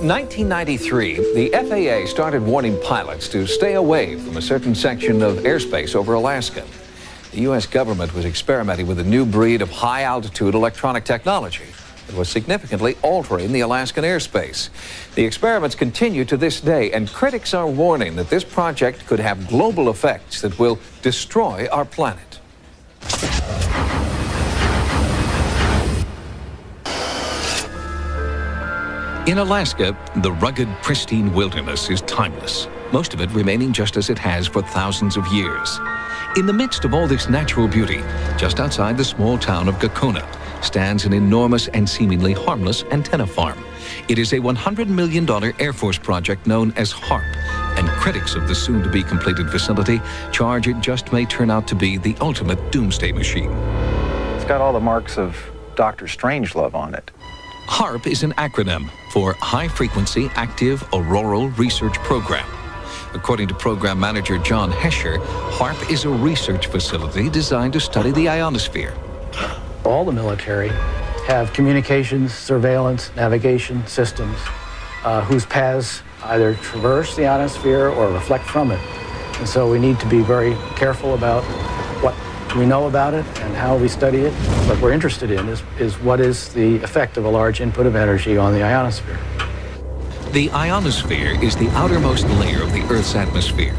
1993, the FAA started warning pilots to stay away from a certain section of airspace over Alaska. The U.S. government was experimenting with a new breed of high-altitude electronic technology that was significantly altering the Alaskan airspace. The experiments continue to this day, and critics are warning that this project could have global effects that will destroy our planet. In Alaska, the rugged, pristine wilderness is timeless, most of it remaining just as it has for thousands of years. In the midst of all this natural beauty, just outside the small town of Gakona, stands an enormous and seemingly harmless antenna farm. It is a $100 million Air Force project known as HARP, and critics of the soon-to-be completed facility charge it just may turn out to be the ultimate Doomsday Machine. It's got all the marks of Dr. Strangelove on it. HARP is an acronym for High Frequency Active Auroral Research Program. According to program manager John Hesher, HARP is a research facility designed to study the ionosphere. All the military have communications, surveillance, navigation systems whose paths either traverse the ionosphere or reflect from it. And so we need to be very careful about what we know about it and how we study it. What we're interested in is what is the effect of a large input of energy on the ionosphere. The ionosphere is the outermost layer of the Earth's atmosphere.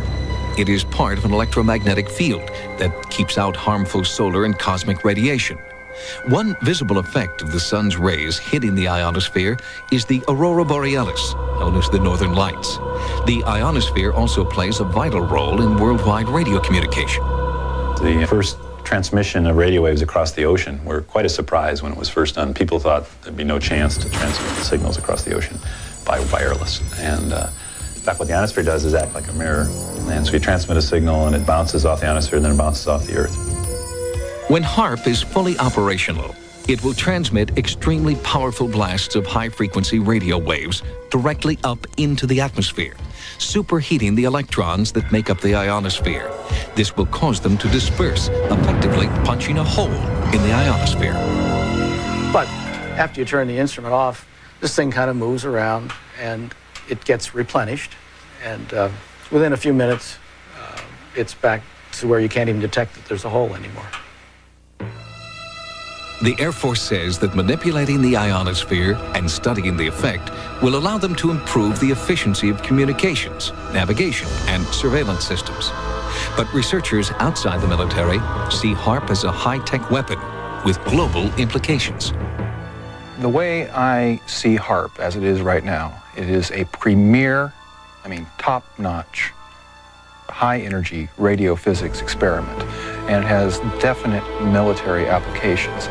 It is part of an electromagnetic field that keeps out harmful solar and cosmic radiation. One visible effect of the sun's rays hitting the ionosphere is the aurora borealis, known as the northern lights. The ionosphere also plays a vital role in worldwide radio communication. The first transmission of radio waves across the ocean were quite a surprise when it was first done. People thought there'd be no chance to transmit the signals across the ocean by wireless. And in fact, what the ionosphere does is act like a mirror. And so you transmit a signal and it bounces off the ionosphere and then it bounces off the Earth. When HARP is fully operational, it will transmit extremely powerful blasts of high-frequency radio waves directly up into the atmosphere, superheating the electrons that make up the ionosphere. This will cause them to disperse, effectively punching a hole in the ionosphere. But after you turn the instrument off, this thing kind of moves around and it gets replenished. And within a few minutes, it's back to where you can't even detect that there's a hole anymore. The Air Force says that manipulating the ionosphere and studying the effect will allow them to improve the efficiency of communications, navigation, and surveillance systems. But researchers outside the military see HARP as a high-tech weapon with global implications. The way I see HARP as it is right now, it is a premier, top-notch, high-energy radio physics experiment, and it has definite military applications.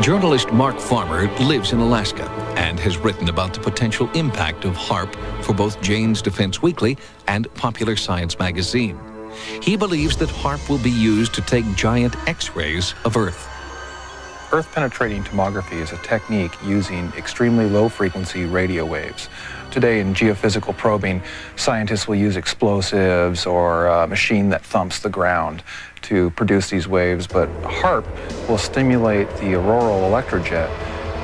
Journalist Mark Farmer lives in Alaska and has written about the potential impact of HARP for both Jane's Defense Weekly and Popular Science magazine. He believes that HARP will be used to take giant X-rays of Earth. Earth-penetrating tomography is a technique using extremely low-frequency radio waves. Today in geophysical probing, scientists will use explosives or a machine that thumps the ground to produce these waves, but HARP will stimulate the auroral electrojet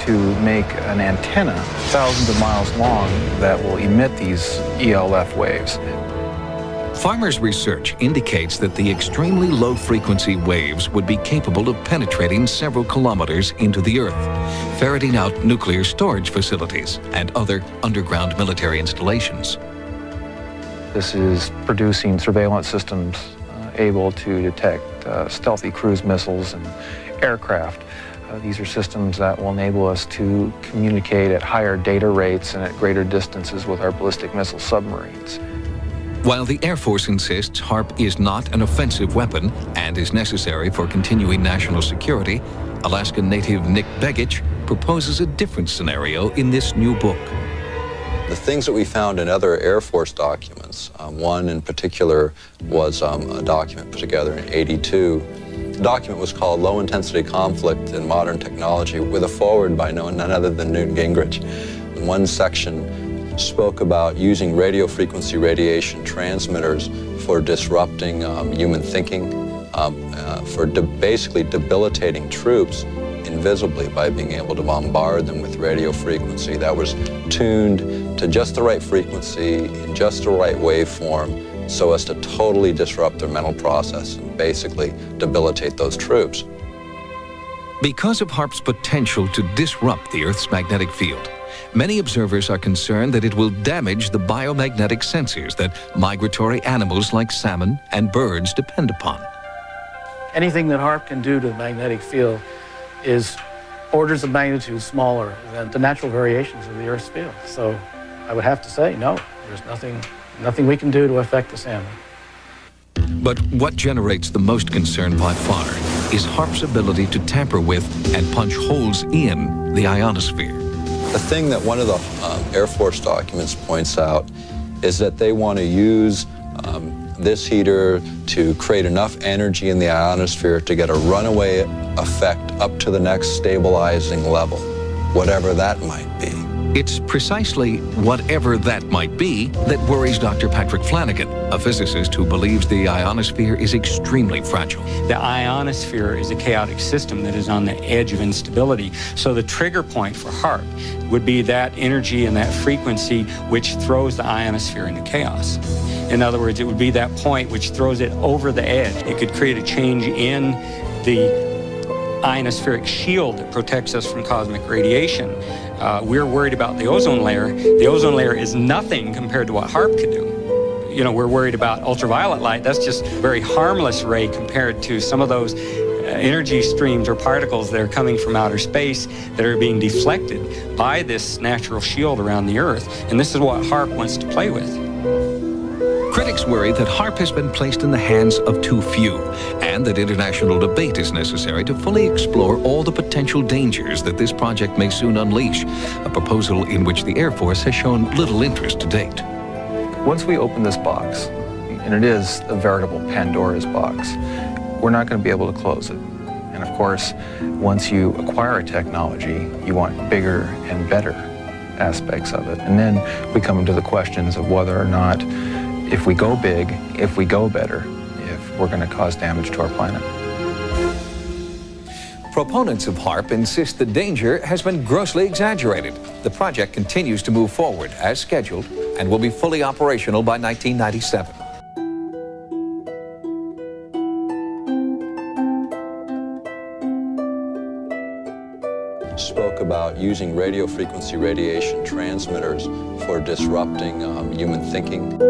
to make an antenna thousands of miles long that will emit these ELF waves. Farmer's research indicates that the extremely low-frequency waves would be capable of penetrating several kilometers into the Earth, ferreting out nuclear storage facilities and other underground military installations. This is producing surveillance systems able to detect stealthy cruise missiles and aircraft. These are systems that will enable us to communicate at higher data rates and at greater distances with our ballistic missile submarines. While the Air Force insists HARP is not an offensive weapon and is necessary for continuing national security, Alaskan native Nick Begich proposes a different scenario in this new book. The things that we found in other Air Force documents, one in particular was a document put together in '82. The document was called Low Intensity Conflict in Modern Technology, with a foreword by none other than Newt Gingrich. In one section spoke about using radio frequency radiation transmitters for disrupting human thinking, for basically debilitating troops invisibly by being able to bombard them with radio frequency that was tuned to just the right frequency, in just the right waveform, so as to totally disrupt their mental process and basically debilitate those troops. Because of HAARP's potential to disrupt the Earth's magnetic field, many observers are concerned that it will damage the biomagnetic sensors that migratory animals like salmon and birds depend upon. Anything that HAARP can do to the magnetic field is orders of magnitude smaller than the natural variations of the Earth's field. So I would have to say, no, there's nothing we can do to affect the salmon. But what generates the most concern by far is HAARP's ability to tamper with and punch holes in the ionosphere. The thing that one of the Air Force documents points out is that they want to use this heater to create enough energy in the ionosphere to get a runaway effect up to the next stabilizing level, whatever that might be. It's precisely whatever that might be that worries Dr. Patrick Flanagan, a physicist who believes the ionosphere is extremely fragile. The ionosphere is a chaotic system that is on the edge of instability. So the trigger point for HAARP would be that energy and that frequency which throws the ionosphere into chaos. In other words, it would be that point which throws it over the edge. It could create a change in the ionospheric shield that protects us from cosmic radiation. We're worried about the ozone layer. The ozone layer is nothing compared to what HAARP could do. You know, we're worried about ultraviolet light. That's just a very harmless ray compared to some of those energy streams or particles that are coming from outer space that are being deflected by this natural shield around the Earth. And this is what HAARP wants to play with. Critics worry that HAARP has been placed in the hands of too few, and that international debate is necessary to fully explore all the potential dangers that this project may soon unleash, a proposal in which the Air Force has shown little interest to date. Once we open this box, and it is a veritable Pandora's box, we're not going to be able to close it. And of course, once you acquire a technology, you want bigger and better aspects of it. And then we come into the questions of whether or not, if we go big, if we go better, if we're going to cause damage to our planet. Proponents of HAARP insist the danger has been grossly exaggerated. The project continues to move forward as scheduled and will be fully operational by 1997. Spoke about using radio frequency radiation transmitters for disrupting human thinking.